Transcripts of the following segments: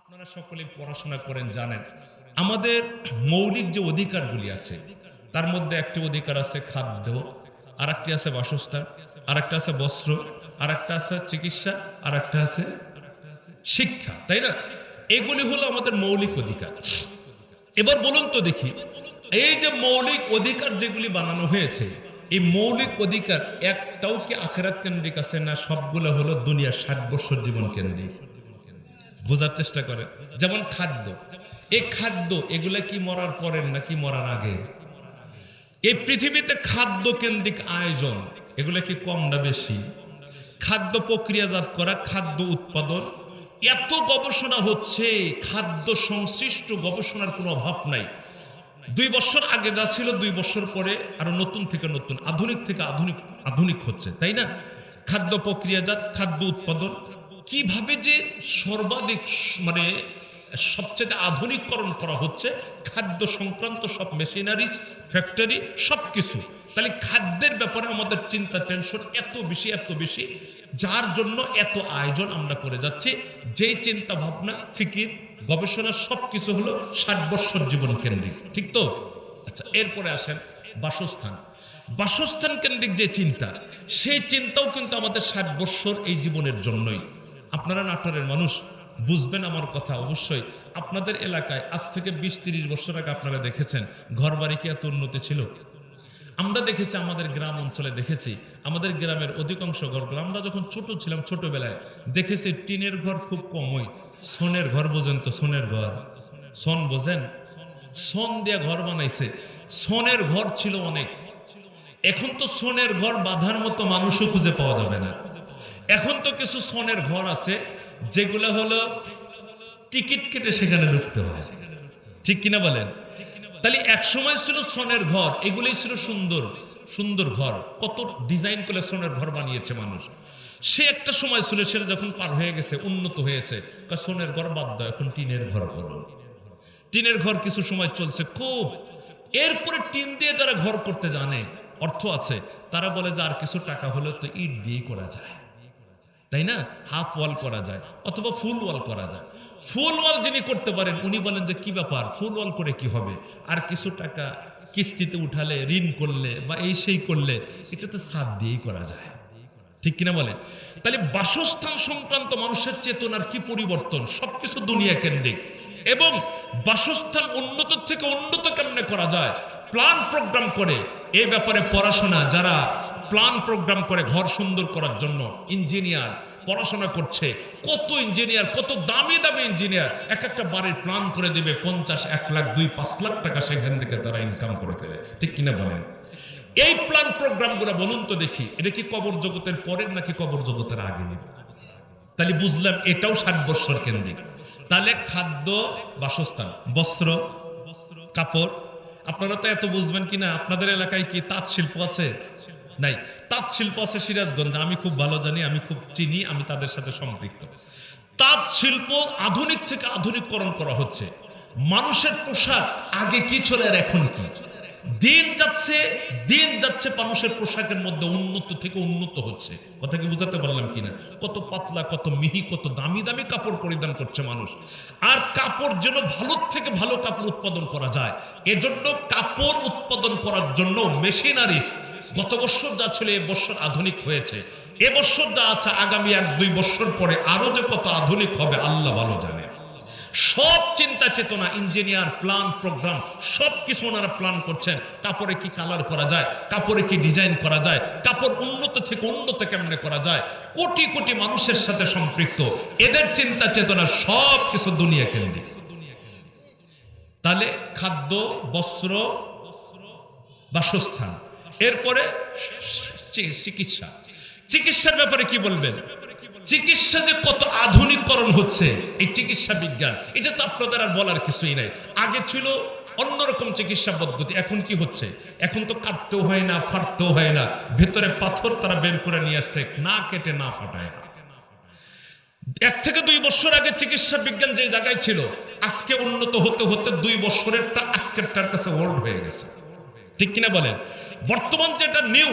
আপনারা সকলে পড়াশোনা করেন, জানেন আমাদের মৌলিক যে অধিকারগুলি আছে তার মধ্যে একটি অধিকার আছে খাদ্য, আর একটি আছে বাসস্থান, আর একটা আছে বস্ত্র, আর একটা আছে চিকিৎসা, আর একটা আছে শিক্ষা, তাই না? এগুলি হলো আমাদের মৌলিক অধিকার। এবার বলুন তো দেখি, এই যে মৌলিক অধিকার যেগুলি বানানো হয়েছে, এই মৌলিক অধিকার একটাও কি আখিরাত কেন্দ্রিক আছে, না সবগুলো হলো দুনিয়ার 60 বছর জীবন কেন্দ্রিক? বোঝার চেষ্টা করে। যেমন খাদ্য, এই খাদ্য এগুলা কি মরার পরের নাকি মরার আগে? এই পৃথিবীতে খাদ্য কেন্দ্রিক আয়োজন এগুলা কি কম না বেশি? খাদ্য প্রক্রিয়াজাত করা, খাদ্য উৎপাদন, এত গবেষণা হচ্ছে, খাদ্য সংশ্লিষ্ট গবেষণার কোনো অভাব নাই। 2 বছর আগে যা ছিল 2 বছর পরে আরো নতুন থেকে নতুন, আধুনিক থেকে আধুনিক আধুনিক হচ্ছে, তাই না? খাদ্য প্রক্রিয়াজাত, খাদ্য উৎপাদন কিভাবে যে সর্বাধিক মানে সবচেয়ে আধুনিককরণ করা হচ্ছে, খাদ্য সংক্রান্ত সব মেশিনারিজ, ফ্যাক্টরি, সবকিছু। তাহলে খাদ্যের ব্যাপারে আমাদের চিন্তা, টেনশন এত বেশি এত বেশি, যার জন্য এত আয়োজন আমরা করে যাচ্ছি। যেই চিন্তা ভাবনা, ফিকির, গবেষণা সবকিছু হলো 60 বছর জীবন কেন্দ্রিক, ঠিক তো? আচ্ছা, এরপরে আসেন বাসস্থান। বাসস্থান কেন্দ্রিক যে চিন্তা, সেই চিন্তাও কিন্তু আমাদের 60 বছর এই জীবনের জন্যই। আপনারা নাটোরের মানুষ, বুঝবেন আমার কথা অবশ্যই। আপনাদের এলাকায় আজ থেকে 20-30 বছর আগে আপনারা দেখেছেন ঘর বাড়ি কি এত উন্নতি ছিল? আমরা দেখেছি, আমাদের গ্রাম অঞ্চলে দেখেছি, আমাদের গ্রামের অধিকাংশ ঘরগুলো আমরা যখন ছোট ছিলাম, ছোটবেলায় দেখেছি টিনের ঘর খুব কমই, সোনের ঘর। বোঝেন তো সোনের ঘর? সোন বোঝেন? সোন দিয়ে ঘর বানাইছে, সোনের ঘর ছিল অনেক। এখন তো সোনের ঘর বাঁধার মতো মানুষও খুঁজে পাওয়া যাবে না। এখন তো কিছু সোনের ঘর আছে যেগুলো হলো টিকিট কেটে সেখানে ঢুকতে হয়, ঠিক কিনা বলেন? তাহলে এক সময় ছিল সোনের ঘর, এগুলোই ছিল সুন্দর সুন্দর ঘর, কত ডিজাইন করে সোনের ঘর বানিয়েছে মানুষ। সে একটা সময় ছিল, সেটা যখন পার হয়ে গেছে, উন্নত হয়েছে, সোনের ঘর বাদ দাও, এখন টিনের ঘর করো। টিনের ঘর কিছু সময় চলছে খুব। এরপরে টিন দিয়ে যারা ঘর করতে জানে, অর্থ আছে, তারা বলে যে আর কিছু টাকা হলে তো ইট দিয়ে করা যায়, তাই না? হাফ ওয়াল করা যায় অথবা ফুল ওয়াল করা যায়। ফুল ওয়াল যিনি করতে পারেন উনি বলেন যে কি ব্যাপার, ফুল ওয়াল করে কি হবে, আর কিছু টাকা কিস্তিতে উঠালে, ঋণ করলে বা এই সেই করলে এটা তো ছাদ দিয়েই করা যায়, ঠিক কিনা বলে? তাহলে বাসস্থান সংক্রান্ত মানুষের চেতনার কি পরিবর্তন, সবকিছু দুনিয়া কেন্দ্রিক। এবং বাসস্থান উন্নত থেকে উন্নত কেমনে করা যায়, প্ল্যান প্রোগ্রাম করে এ ব্যাপারে পড়াশোনা, যারা প্ল্যান প্রোগ্রাম করে ঘর সুন্দর করার জন্য, ইঞ্জিনিয়ার পড়াশোনা করছে, কত ইঞ্জিনিয়ার, কত দামি দামি ইঞ্জিনিয়ার এক একটা বাড়ির প্ল্যান করে দেবে, 50, 1 লাখ, 2-5 লাখ টাকা সেখান থেকে তারা ইনকাম করে ফেলে, ঠিক কিনা বলেন? এই প্ল্যান প্রোগ্রামগুলো বলুন তো দেখি, এটা কি কবর জগতের পরের নাকি কবর জগতের আগে? তাহলে বুঝলাম এটাও 60 বছর কেন্দ্রিক। তাহলে খাদ্য, বাসস্থান, বস্ত্র, কাপড়। আপনারা তো এত বুঝবেন কিনা, আপনাদের এলাকায় কি তাঁত শিল্প আছে? নাই। তাঁত শিল্প আছে সিরাজগঞ্জে, আমি খুব ভালো জানি, আমি খুব চিনি, আমি তাদের সাথে সম্পৃক্ত। তাঁত শিল্প আধুনিক থেকে আধুনিককরণ করা হচ্ছে। মানুষের পোশাক আগে কি ছিল আর এখন কি? দিন যাচ্ছে মানুষের পোশাকের মধ্যে উন্নত থেকে উন্নত হচ্ছে। কথা কি বুঝাতে পারলাম কিনা? কত পাতলা, কত মিহি, কত দামি দামি কাপড় পরিধান করছে মানুষ। আর কাপড় যেন ভালো থেকে ভালো কাপড় উৎপাদন করা যায়, এজন্য কাপড় উৎপাদন করার জন্য মেশিনারিজ গত বছর যা ছিল এবছর আধুনিক হয়েছে। এবছর যা আছে আগামী 1-2 বছর পরে আরো যে কত আধুনিক হবে আল্লাহ ভালো জানে। সব চিন্তা চেতনা, ইঞ্জিনিয়ার, প্ল্যান প্রোগ্রাম সবকিছু ওনারা প্ল্যান করছেন। কাপড়ে কি কালার করা যায়, কাপড়ে কি ডিজাইন করা যায়, কাপড় উন্নত থেকে উন্নত কেমনে করা যায়, কোটি কোটি মানুষের সাথে সম্পৃক্ত। এদের চিন্তা চেতনা সবকিছু দুনিয়া কেন্দ্রিক। তাহলে খাদ্য, বস্ত্র, বাসস্থান, এরপরে চিকিৎসা। চিকিৎসার ব্যাপারে কি বলবেন? চিকিৎসা যে কত আধুনিকরণ হচ্ছে, এই চিকিৎসা বিজ্ঞান, এটা তো আপনাদের আর বলার কিছুই নাই। আগে ছিল অন্যরকম চিকিৎসা পদ্ধতি, এখন কি হচ্ছে? এখন তো কাটতেও হয় না, ফাটতেও হয় না, ভেতরে পাথর তারা বের করে নিয়ে আসতে, না কেটে না ফাটায়। 1 থেকে 2 বছর আগে চিকিৎসা বিজ্ঞান যে জায়গায় ছিল, আজকে উন্নত হতে হতে 2 বছরেরটা আজকেরটার কাছে ওল্ড হয়ে গেছে, ঠিক কিনা বলেন? বর্তমান যেটা নিউ,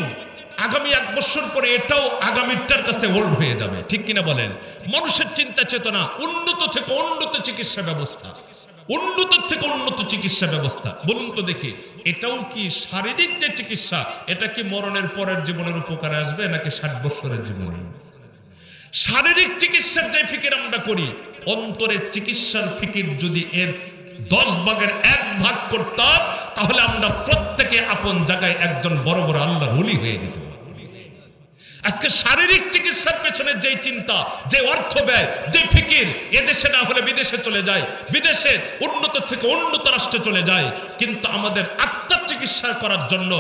আগামী 1 বছর পরে এটাও আগামীটার কাছে ওল্ড হয়ে যাবে, ঠিক কিনা বলেন? মানুষের চিন্তা চেতনা উন্নত থেকে উন্নত চিকিৎসা ব্যবস্থা, উন্নত থেকে উন্নত চিকিৎসা ব্যবস্থা। বলুন তো দেখি, এটাও কি শারীরিক যে চিকিৎসা, এটা কি মরণের পরের জীবনের উপকারে আসবে নাকি 60 বছরের জীবনে? শারীরিক চিকিৎসার যে ফিকির আমরা করি, অন্তরের চিকিৎসার ফিকির যদি এর 10 ভাগের 1 ভাগ করতাম, তাহলে আমরা প্রত্যেকে আপন জায়গায় একজন বড় বড় আল্লাহর ওলি হয়ে যেত। আজকে শারীরিক চিকিৎসার পেছনে যে চিন্তা, যে অর্থ ব্যয়, যে ফিকির, এদেশে না হলে বিদেশে চলে যায়, বিদেশে উন্নত থেকে উন্নত রাষ্ট্রে চলে যায়, কিন্তু আমাদের আত্মার চিকিৎসা করার জন্য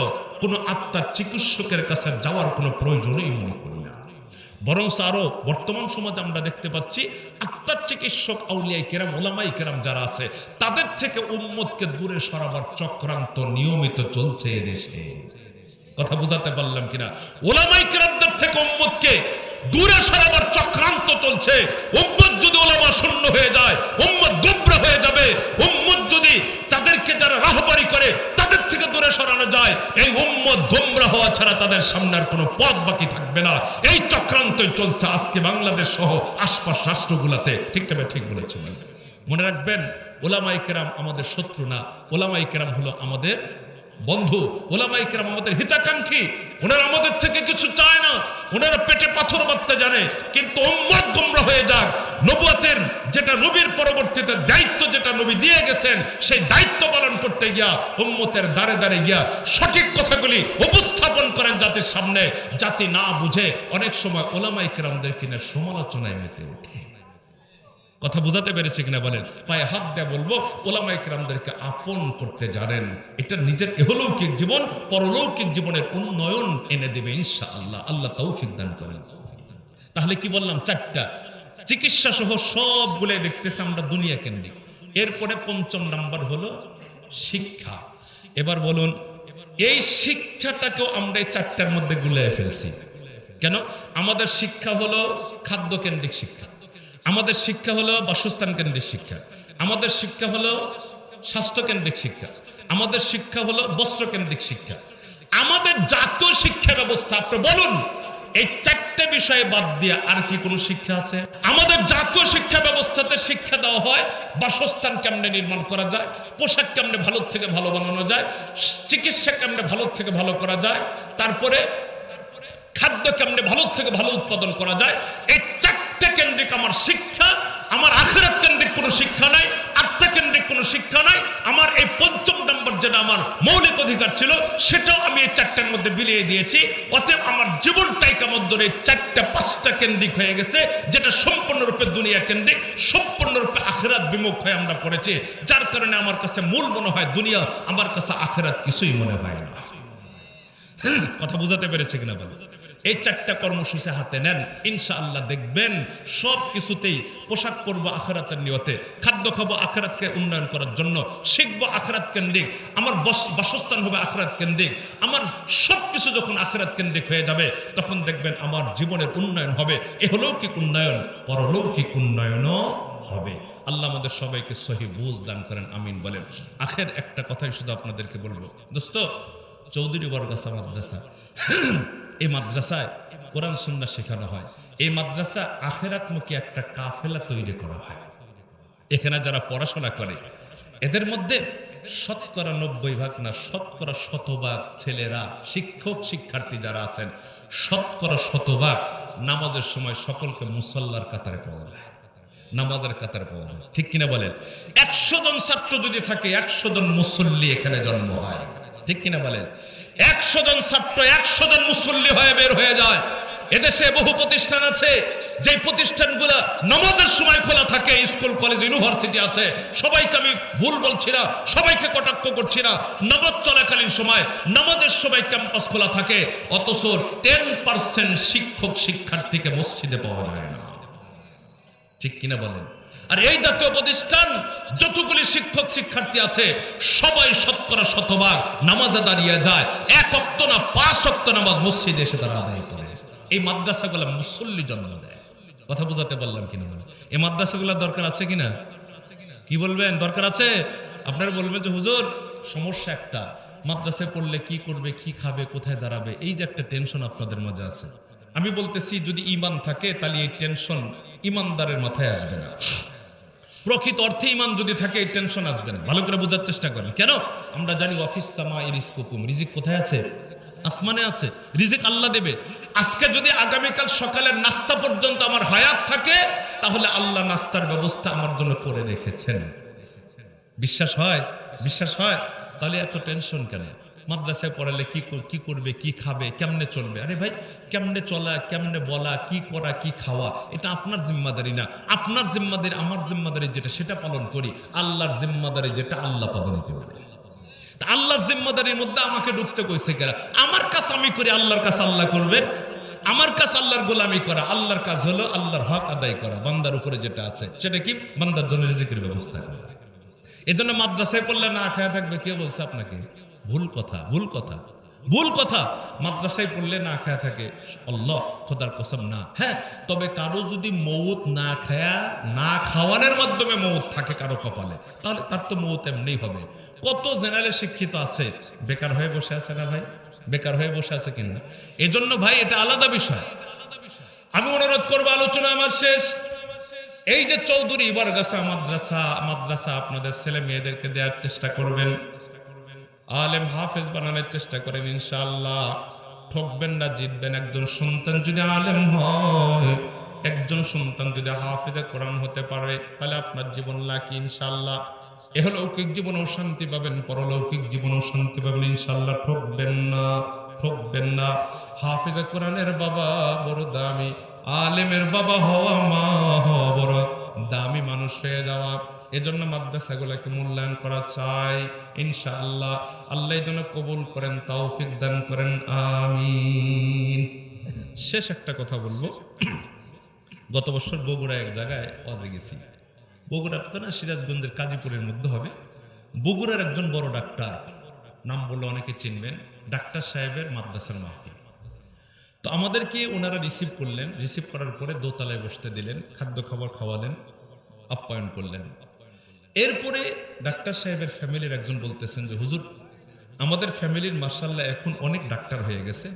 কোনো আত্মার চিকিৎসকের কাছে যাওয়ার কোনো প্রয়োজনই মনে করি না। বরং আরো বর্তমান সমাজে আমরা দেখতে পাচ্ছি আত্মার চিকিৎসক আউলিয়ায়ে কেরাম, ওলামায়ে কেরাম যারা আছে, তাদের থেকে উম্মতকে দূরে সরাবার চক্রান্ত নিয়মিত চলছে এদেশে। কথা বুঝাতে পারলাম কিনা? ওলামায়ে কেরামদের থেকে উম্মতকে দূরে সরাবার চক্রান্ত চলছে। উম্মত যদি ওলামা শূন্য হয়ে যায়, উম্মত গোমরা হয়ে যাবে। উম্মত যদি তাদেরকে যারা রাহবারি করে তাদের থেকে দূরে সরানো যায়, এই উম্মত গোমরা হওয়া ছাড়া তাদের সামনে আর কোনো পথ বাকি থাকবে না। এই চক্রান্তই চলছে আজকে বাংলাদেশ সহ আশপাশ রাষ্ট্রগুলোতে। ঠিক তবে ঠিক বলেছেন। মনে রাখবেন, ওলামায়ে কেরাম আমাদের শত্রু না, ওলামায়ে কেরাম হলো আমাদের বন্ধু। ওলামায়ে কেরাম আমাদের হিতাকাঙ্ক্ষী। ওনারা আমাদের থেকে কিছু চায় না, ওনারা পেটে পাথর মারতে জানে। কিন্তু উম্মত গোমরা হয়ে যাক, নবুয়তের যেটা নবীর পরবর্তীতে দায়িত্ব যেটা নবী দিয়ে গেছেন, সেই দায়িত্ব পালন করতে গিয়া উম্মতের দাঁড়ে দাঁড়ে গিয়া সঠিক কথাগুলি উপস্থাপন করেন জাতির সামনে। জাতি না বুঝে অনেক সময় ওলামায়ে কেরামদের কিনা সমালোচনায় মেতে ওঠে। কথা বুঝাতে পেরেছে কিনা বলেন? পায়ে হাত দিয়ে বলবো, ওলামায়ে কেরামদেরকে আপন করতে জানেন, এটা নিজের ইহলৌকিক জীবন পরলৌকিক জীবনের উন্নয়ন এনে দেবে ইনশাআল্লাহ। আল্লাহ তৌফিক দান করেন। তাহলে কি বললাম? 4টা চিকিৎসা সহ সবগুলো দেখতেছে আমরা দুনিয়া কেন্দ্রিক। এরপরে 5ম নাম্বার হলো শিক্ষা। এবার বলুন, এই শিক্ষাটাকেও আমরা এই 4টার মধ্যে গুলিয়ে ফেলছি কেন? আমাদের শিক্ষা হলো খাদ্য কেন্দ্রিক শিক্ষা, আমাদের শিক্ষা হলো বাসস্থান কেন্দ্রিক শিক্ষা, আমাদের শিক্ষা হলো স্বাস্থ্য কেন্দ্রিক শিক্ষা, আমাদের শিক্ষা হলো বস্ত্র কেন্দ্রিক শিক্ষা। আমাদের জাতীয় শিক্ষা ব্যবস্থা আপনি বলুন, এই 4টে বিষয়ে বাদ দিয়ে আর কি কোনো শিক্ষা আছে? আমাদের জাতীয় শিক্ষা ব্যবস্থাতে শিক্ষা দেওয়া হয় বাসস্থান কেমনে নির্মাণ করা যায়, পোশাক কেমনে ভালো থেকে ভালো বানানো যায়, চিকিৎসা কেমনে ভালো থেকে ভালো করা যায়, তারপরে খাদ্য কেমনে ভালো থেকে ভালো উৎপাদন করা যায়। এই 4টে কেন্দ্রিক আমার শিক্ষা। আমার আখিরাত কেন্দ্রিক কোনো শিক্ষা নাই, আত্মা কেন্দ্রিক কোনো শিক্ষা নাই। আমার এই 5ম নম্বর যেটা আমার মৌলিক অধিকার ছিল, সেটাও আমি এই 4টার মধ্যে বিলিয়ে দিয়েছি। অতএব আমার জীবনটাই কেমন ধরে 4টা 5টা কেন্দ্রিক হয়ে গেছে, যেটা সম্পূর্ণরূপে দুনিয়া কেন্দ্রিক, সম্পূর্ণরূপে আখিরাত বিমুখ হয়ে আমরা পড়েছি। যার কারণে আমার কাছে মূল মনে হয় দুনিয়া, আমার কাছে আখিরাত কিছুই মনে হয় না। কথা বুঝাতে পেরেছে কিনা বলো? এই 4টা কর্মসূচি হাতে নেন, ইনশাআল্লাহ দেখবেন সব কিছুতেই পোশাক পরবো আখিরাতের নিয়তে, খাদ্য খাবো আখিরাতকে উন্নয়ন করার জন্য, শিখবো আখিরাত কেন্দ্রিক, আমার বাসস্থান হবে আখিরাত কেন্দ্রিক। আমার সবকিছু যখন আখিরাত কেন্দ্রিক হয়ে যাবে, তখন দেখবেন আমার জীবনের উন্নয়ন হবে, ইহলৌকিক উন্নয়ন, পরলৌকিক উন্নয়নও হবে। আল্লাহ আমাদের সবাইকে সহি বুঝ দান করেন, আমিন বলেন। আখের একটা কথাই শুধু আপনাদেরকে বলবো, দোস্ত, চৌধুরী বরগাছা মাদ্রাসা, এই মাদ্রাসায় কোরআন সুন্নাহ শেখানো হয়। এই মাদ্রাসা আখিরাতমুখী একটা কাফেলা তৈরি করা হয়। এখানে যারা পড়াশোনা করে, এদের মধ্যে শতকরা 90% না, শতকরা 100% ছেলেরা, শিক্ষক শিক্ষার্থী যারা আছেন, শতকরা 100% নামাজের সময় সকলকে মুসল্লার কাতারে পাওয়া যায়, নামাজের কাতারে পাওয়া যায়। ঠিক কিনা বলেন? 100 জন ছাত্র যদি থাকে, 100 জন মুসল্লি এখানে জন্ম হয়। ঠিক কিনা বলেন? 100 জন ছাত্র 100 জন মুসল্লি হয়ে বের হয়ে যায়। এদেশে বহু প্রতিষ্ঠান আছে, যে প্রতিষ্ঠানগুলো নামাজের সময় খোলা থাকে, স্কুল কলেজ ইউনিভার্সিটি আছে। সবাইকে আমি ভুল বলছি না, সবাইকে কটাক্ষ করছি না। নামাজ চলাকালীন সময়, নামাজের সময় ক্যাম্পাস খোলা থাকে, অথচ 10% শিক্ষক শিক্ষার্থীকে মসজিদে পাওয়া যায় না। ঠিক কিনা বলেন? আর এই জাতীয় প্রতিষ্ঠান যতগুলি শিক্ষক শিক্ষার্থী আছে, সবাই শতকরা 100% নামাজে দাঁড়িয়ে যায়। 1 ওয়াক্ত না, 5 ওয়াক্ত নামাজ মসজিদে এসে তারা আদায় করে। এই মাদ্রাসাগুলো মুসল্লি জন্ম দেয়। কথা বুঝাতে পারলাম কিনা? এই মাদ্রাসাগুলোর দরকার আছে কিনা? কি বলবেন? দরকার আছে? আপনারা বলবেন যে হুজুর সমস্যা একটা, মাদ্রাসায় পড়লে কি করবে, কি খাবে, কোথায় দাঁড়াবে, এই যে একটা টেনশন আপনাদের মাঝে আছে। আমি বলতেছি যদি ঈমান থাকে তাহলে এই টেনশন ঈমানদারের মাথায় আসবে না। প্রকৃত অর্থে ঈমান যদি থাকে এই টেনশন আসবে না। ভালো করে বোঝার চেষ্টা করেন। কেন? আমরা জানি অফিস সামাই রিজকুকুম, রিজিক কোথায় আছে? আসমানে আছে। রিজিক আল্লাহ দেবে। আজকে যদি আগামীকাল সকালের নাস্তা পর্যন্ত আমার হায়াত থাকে তাহলে আল্লাহ নাস্তার ব্যবস্থা আমার জন্য করে রেখেছেন। বিশ্বাস হয়? বিশ্বাস হয়? তাহলে এত টেনশন কেন? মাদ্রাসায় পড়ালে কি করবে, কি খাবে, কেমনে চলবে? আরে ভাই, কেমনে চলা, কেমনে বলা, কি করা, কি খাওয়া, এটা আপনার জিম্মাদারি না। আপনার জিম্মাদারি, আমার জিম্মাদারি যেটা সেটা পালন করি। আল্লাহর জিম্মাদারি যেটা আল্লাহ পালন করবে। আল্লাহর জিম্মাদারির মধ্যে আমাকে ঢুকতে কইছে কেরা? আমার কাজ আমি করি, আল্লাহর কাজ আল্লাহ করবে। আমার কাজ আল্লাহর গোলামি করা। আল্লাহর কাজ হলো আল্লাহর হক আদায় করা। বান্দার উপরে যেটা আছে সেটা কি? বান্দার জন্য রিজিকের ব্যবস্থা করা। এজন্য মাদ্রাসায় পড়লে না খেয়ে থাকবে, কে বলছে আপনাকে? ভুল কথা, ভুল কথা, ভুল কথা। মাদ্রাসায় পড়লে না খেয়ে থাকে, আল্লাহ খোদার কসম না। হ্যাঁ, তবে কারো যদি মৌত না খায়া, না খাওয়ানোর মাধ্যমে মৌত থাকে কারো কপালে, তাহলে তার তো মৌত এমনিই হবে। কত জেনারেল শিক্ষিত আছে বেকার হয়ে বসে আছে না ভাই? বেকার হয়ে বসে আছে কিনা? এজন্য ভাই এটা আলাদা বিষয়। আমি অনুরোধ করবো, আলোচনা আমার শেষ। এই যে চৌধুরী বরগাছা মাদ্রাসা আপনাদের ছেলে মেয়েদেরকে দেওয়ার চেষ্টা করবেন, আলেম হাফেজ বানানোর চেষ্টা করেন, ইনশাআল্লাহ ঠকবেন না, জিতবেন। একজন সন্তান যদি আলেম হয়, একজন সন্তান যদি হাফেজে কোরআন হতে পারে, তাহলে আপনার জীবন লাকি ইনশাআল্লাহ। এহলৌকিক জীবনেও শান্তি পাবেন, পরলৌকিক জীবনেও শান্তি পাবেন ইনশাআল্লাহ। ঠকবেন না, ঠকবেন না। হাফেজে কোরআনের বাবা বড় দামি, আলেমের বাবা হওয়া, মা হওয়া বড় দামি, মানুষ হয়ে যাওয়া। এজন্য মাদ্রাসাগুলোকে মূল্যায়ন করা চাই ইনশাআল্লাহ। আল্লাহ যেন কবুল করেন, তৌফিক দান করেন, আমিন। শেষ একটা কথা বলবো। গত বছর বগুড়া এক জায়গায় ওয়াজে গেছি। বগুড়ার তো না, সিরাজগঞ্জের কাজীপুরের মধ্যে হবে। বগুড়ার একজন বড় ডাক্তার, নাম বললে অনেকে চিনবেন, ডাক্তার সাহেবের মাদ্রাসার মাহফিল। তো আমাদেরকে ওনারা রিসিভ করলেন। রিসিভ করার পরে দোতলায় বসতে দিলেন, খাদ্য খাবার খাওয়ালেন, আপ্যায়ন করলেন। এরপরে ডাক্তার সাহেবের ফ্যামিলির একজন বলতেছেন যে হুজুর, আমাদের ফ্যামিলির মাশাআল্লাহ এখন অনেক ডাক্তার হয়ে গেছে,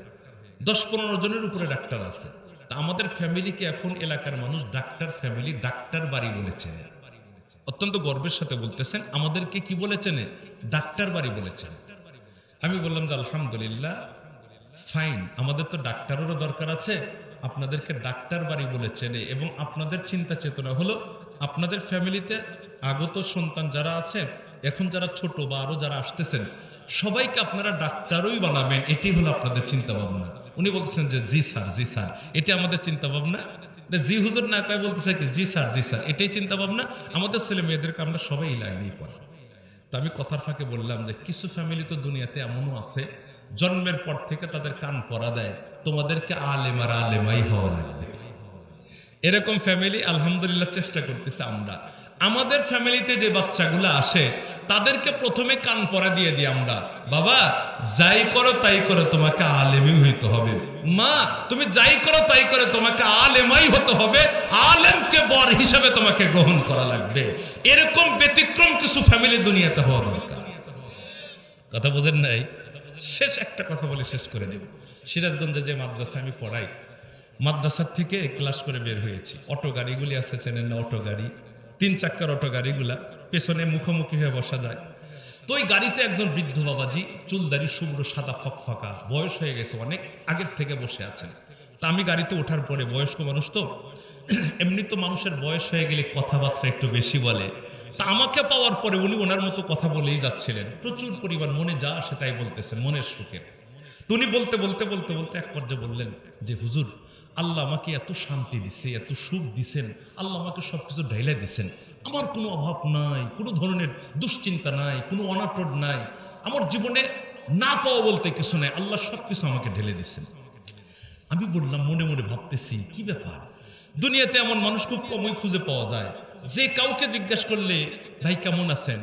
10-15 জনের উপরে ডাক্তার আছে। তা আমাদের ফ্যামিলিকে এখন এলাকার মানুষ ডাক্তার ফ্যামিলি, ডাক্তার বাড়ি বলেছেন। অত্যন্ত গর্বের সাথে বলতেছেন, আমাদেরকে কি বলেছেন? ডাক্তার বাড়ি বলেছেন। আমি বললাম যে আলহামদুলিল্লাহ, ফাইন, আমাদের তো ডাক্তারেরও দরকার আছে, আপনাদেরকে ডাক্তার বাড়ি বলেছেন। এবং আপনাদের চিন্তা চেতনা হলো আপনাদের ফ্যামিলিতে আগত সন্তান যারা আছে, এখন যারা ছোট বা আরো যারা আসতেছেন, সবাইকে আপনারা ডাক্তারই বানাবেন, এটাই হলো আপনাদের চিন্তা ভাবনা। উনি বলছেন যে জি স্যার, জি স্যার, এটা আমাদের চিন্তা ভাবনা। জি হুজুর না কয় বলতেছে কি জি স্যার, জি স্যার, এটাই চিন্তা ভাবনা। আমাদের ছেলে মেয়েদেরকে আমরা সবাই লাইনেই পড়ি। তো আমি কথার ফাঁকে বললাম যে কিছু ফ্যামিলি তো দুনিয়াতে এমনও আছে, জন্মের পর থেকে তাদের কান পরা দেয়, তোমাদেরকে আলেম আর আলেমাই হওয়া লাগবে। এরকম ফ্যামিলি আলহামদুলিল্লাহ চেষ্টা করতেছে আমরা। আমাদের ফ্যামিলিতে যে বাচ্চাগুলো আসে তাদেরকে প্রথমে কান পরা দিয়ে দিই আমরা, বাবা যাই করো তাই করো তোমাকে আলেমই হইতে হবে, মা তুমি যাই করো তাই করো তোমাকে আলেমাই হতে হবে, আলেমকে বর হিসাবে তোমাকে গ্রহণ করা লাগবে। এরকম ব্যতিক্রম কিছু ফ্যামিলি দুনিয়াতে হওয়া দরকার। কথা বোঝেন নাই? শেষ একটা কথা বলে শেষ করে দেব। সিরাজগঞ্জে যে মাদ্রাসা আমি পড়াই, মাদ্রাসার থেকে ক্লাস করে বের হয়েছি। অটো গাড়িগুলি আছে, চেনেন না? অটো গাড়ি, 3 চাক্কার অটো গাড়িগুলা, পেছনে মুখোমুখি হয়ে বসা যায়। তো ওই গাড়িতে একজন বৃদ্ধ বাবাজি, চুলদারি শুভ্র সাদা ফকফকা, বয়স হয়ে গেছে, অনেক আগের থেকে বসে আছেন। তা আমি গাড়িতে ওঠার পরে, বয়স্ক মানুষ তো, এমনি তো মানুষের বয়স হয়ে গেলে কথাবার্তা একটু বেশি বলে। তা আমাকে পাওয়ার পরে উনি ওনার মতো কথা বলেই যাচ্ছিলেন, প্রচুর পরিমাণ মনে যা আসে তাই বলতেছেন, মনের সুখে। তো উনি বলতে বলতে বলতে বলতে এক পর্যায়ে বললেন যে হুজুর, আল্লাহ আমাকে এত শান্তি দিছে, এত সুখ দিছেন, আল্লাহ আমাকে সবকিছু ঢাইলা দিছেন, আমার কোনো অভাব নাই, কোনো ধরনের দুশ্চিন্তা নাই, কোনো অনাটন নাই, আমার জীবনে না পাওয়া বলতে কিছু নাই, আল্লাহ সবকিছু আমাকে ঢেলে দিচ্ছেন। আমি বললাম, মনে মনে ভাবতেছি কি ব্যাপার, দুনিয়াতে এমন মানুষ খুব কমই খুঁজে পাওয়া যায় যে কাউকে জিজ্ঞাসা করলে ভাই কেমন আছেন,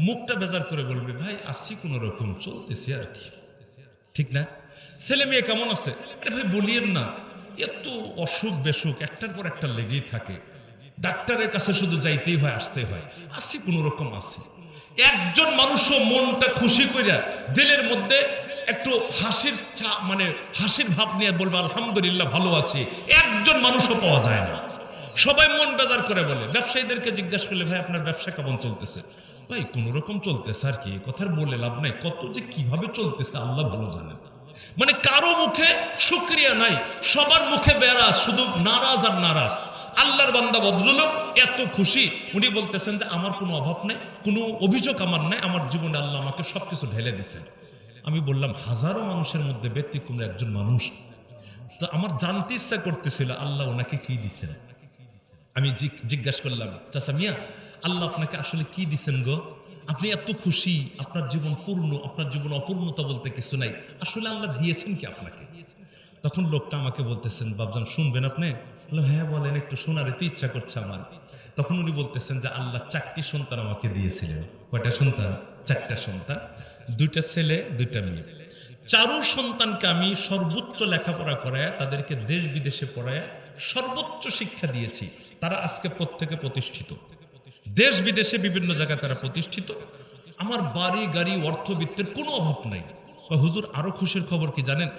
মুখটা বেজার করে বলবে ভাই আছি কোনো রকম, চলতেছি আর কি, ঠিক না? ছেলে মেয়ে কেমন আছে, আরে ভাই বলিয়েন না, এত অসুখ বেসুখ একটার পর একটা লেগেই থাকে, ডাক্তারের কাছে শুধু যাইতেই হয়, আসতে হয়, আসি কোনো রকম আসি। একজন মানুষও মনটা খুশি কইরা দিলের মধ্যে একটু হাসির মানে হাসির ভাব নিয়ে বলবে আলহামদুলিল্লাহ ভালো আছি, একজন মানুষও পাওয়া যায় না। সবাই মন বেজার করে বলে। ব্যবসায়ীদেরকে জিজ্ঞাসা করলে ভাই আপনার ব্যবসা কেমন চলতেছে, ভাই কোন রকম চলতেছে আর কি, কথার বলে লাভ নাই, কত যে কিভাবে চলতেছে আল্লাহ ভালো জানেন। মানে কারো মুখে শুকরিয়া নাই, সবার মুখে বেরাজ, শুধু নারাজ আর নারাজ। আল্লাহর বান্দা ভদ্রলোক এত খুশি, উনি বলতেছেন যে আমার কোনো অভাব নেই, কোনো অভিযোগ আমার নাই, আমার জীবনে আল্লাহ আমাকে সবকিছু ঢেলে দিচ্ছেন। আমি বললাম হাজারো মানুষের মধ্যে ব্যতিক্রম একজন মানুষ, তো আমার জানতে ইচ্ছা করতেছিল আল্লাহ ওনাকে কি দিচ্ছেন। আমি জিজ্ঞাসা করলাম চাচা মিয়া আল্লাহ আপনাকে আসলে কি দিচ্ছেন গো, আপনি এত খুশি, আপনার জীবন পূর্ণ, আপনার জীবন অপূর্ণতা বলতে কিছু নাই, আসলে আল্লাহ দিয়েছেন কি আপনাকে? তখন লোকটা আমাকে বলতেছেন বাবজান শুনবেন আপনি? হ্যাঁ বলেন, একটু শোনার এতে ইচ্ছা করছে আমার। তখন উনি বলতেছেন যে আল্লাহ 4টি সন্তান আমাকে দিয়েছিলেন। কয়টা সন্তান? 4টা সন্তান, 2টা ছেলে 2টা মেয়ে। 4 সন্তানকে আমি সর্বোচ্চ লেখাপড়া করায়, তাদেরকে দেশ বিদেশে পড়ায় সর্বোচ্চ শিক্ষা দিয়েছি। তারা আজকে প্রত্যেকে প্রতিষ্ঠিত, দেশ বিদেশে বিভিন্ন জায়গায় তারা প্রতিষ্ঠিত। আমার বাড়ি গাড়ি অর্থবিত্তের কোনো অভাব নাই। হুজুর আরো খুশির খবর কি জানেন?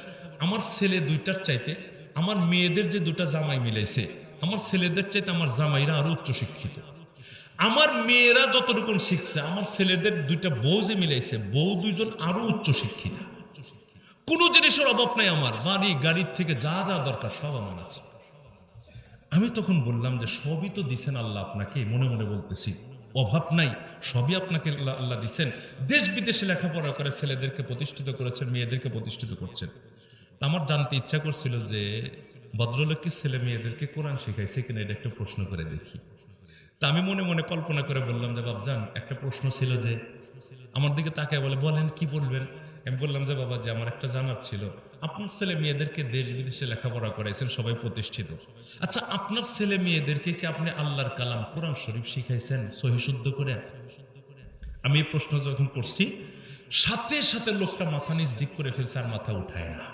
আমার ছেলে 2টার চাইতে আমার মেয়েদের যে 2টা জামাই মিলাইছে, আমার ছেলেদের চাইতে আমার জামাইরা আরো উচ্চ শিক্ষিত। আমার মেয়েরা যতটুকু শিখছে, আমার ছেলেদের 2টা বউ যে মিলাইছে, বউ 2জন আরো উচ্চ শিক্ষিত। কোনো জিনিসের অভাব নাই আমার, বাড়ি গাড়ির থেকে যা যা দরকার সব আমার আছে। আমি তখন বললাম যে সবই তো দিছেন আল্লাহ আপনাকে, মনে মনে বলতেছি অভাব নাই, সবই আপনাকে আল্লাহ দিচ্ছেন। দেশ বিদেশে লেখাপড়া করে ছেলেদেরকে প্রতিষ্ঠিত করেছেন, মেয়েদেরকে প্রতিষ্ঠিত করছেন। আমার জানতে ইচ্ছা করছিল যে ভদ্রলোক কি ছেলে মেয়েদেরকে কোরআন শিখাইছে কিনা, এটা একটা প্রশ্ন করে দেখি। তা আমি মনে মনে কল্পনা করে বললাম যে বাবজান একটা প্রশ্ন ছিল যে, আমার দিকে তাকায় বলে বলেন কি বলবেন? আমি বললাম যে বাবা যে আমার একটা জানার ছিল, আপনার ছেলে মেয়েদেরকে দেশ বিদেশে লেখাপড়া করাইছেন, সবাই প্রতিষ্ঠিত, আচ্ছা আপনার ছেলে মেয়েদেরকে কি আপনি আল্লাহর কালাম কোরআন শরীফ শিখাইছেন সহি শুদ্ধ করে? আমি এই প্রশ্ন যখন করছি, সাথে সাথে লোকটা মাথা নিচ দিক করে ফেলছে, আর মাথা উঠায় না।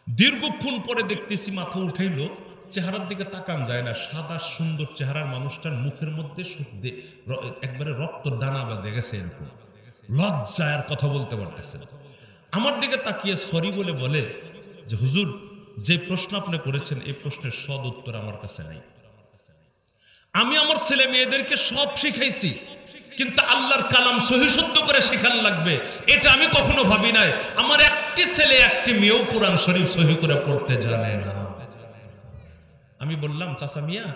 দীর্ঘক্ষণ পরে দেখতেছি মাথা উঠাইলো, চেহারার দিকে তাকান যায় না, সাদা সুন্দর চেহারার মানুষটার মুখের মধ্যে একবারে রক্ত দানা বাঁধে গেছে, এরকম লজ্জায় আর কথা বলতে পারতেছে না। আমার দিকে তাকিয়ে সরি বলে যে হুজুর যে প্রশ্ন আপনি করেছেন এই প্রশ্নের সদ উত্তর আমার কাছে নাই। আমি আমার ছেলে মেয়েদেরকে সব শিখাইছি, কিন্তু আল্লাহর কালাম সহি শুদ্ধ করে শেখান লাগবে এটা আমি কখনো ভাবি নাই। আমার একটি ছেলে একটি মেয়েও কোরআন শরীফ সহি করে পড়তে জানে না। আমি বললাম চাচা মিয়া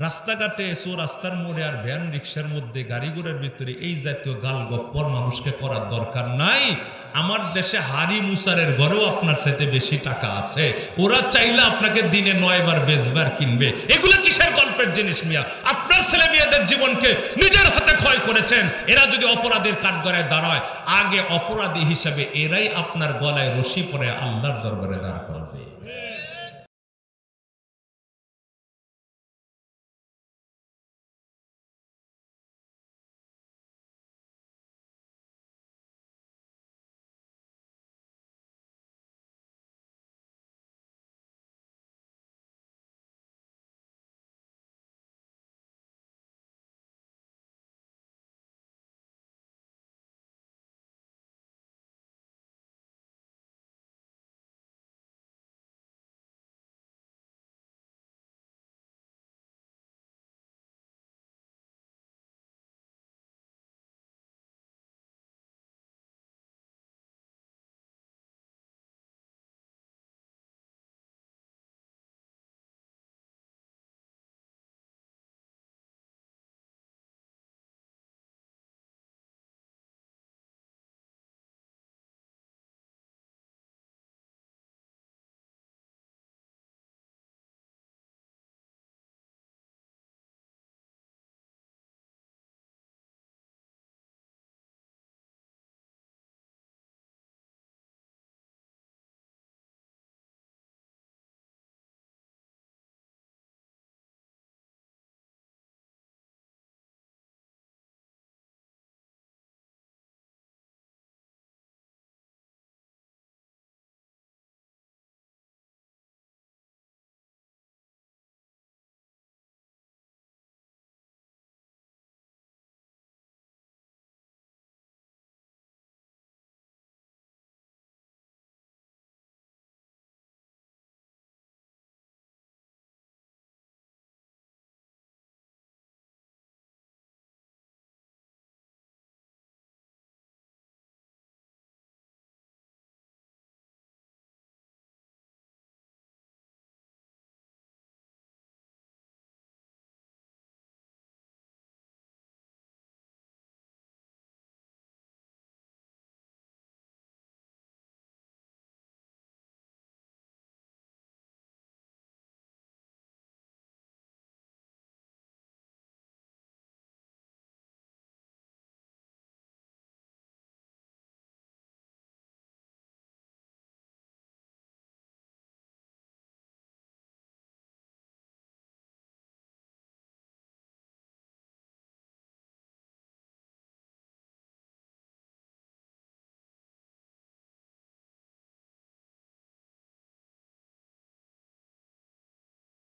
রাস্তাঘাটে রাস্তার মোড়ে আর ভ্যান রিক্সার মধ্যে গাড়ি ঘোড়ার ভিতরে এই জাতীয় গাল গপ্পর মানুষকে করার দরকার নাই। আমার দেশে হাড়ি মুসারের ঘরেও আপনার সাথে বেশি টাকা আছে, ওরা চাইলে আপনাকে দিনে 9 বার বেচবার কিনবে। এগুলো কিসের গল্পের জিনিস মিয়া? আপনার ছেলে মেয়েদের জীবনকে নিজের হাতে ক্ষয় করেছেন। এরা যদি অপরাধের কাঠগড়ায় দাঁড়ায়, আগে অপরাধী হিসাবে এরাই আপনার গলায় রশি পরে আল্লাহর দরবারে দাঁড় করবে।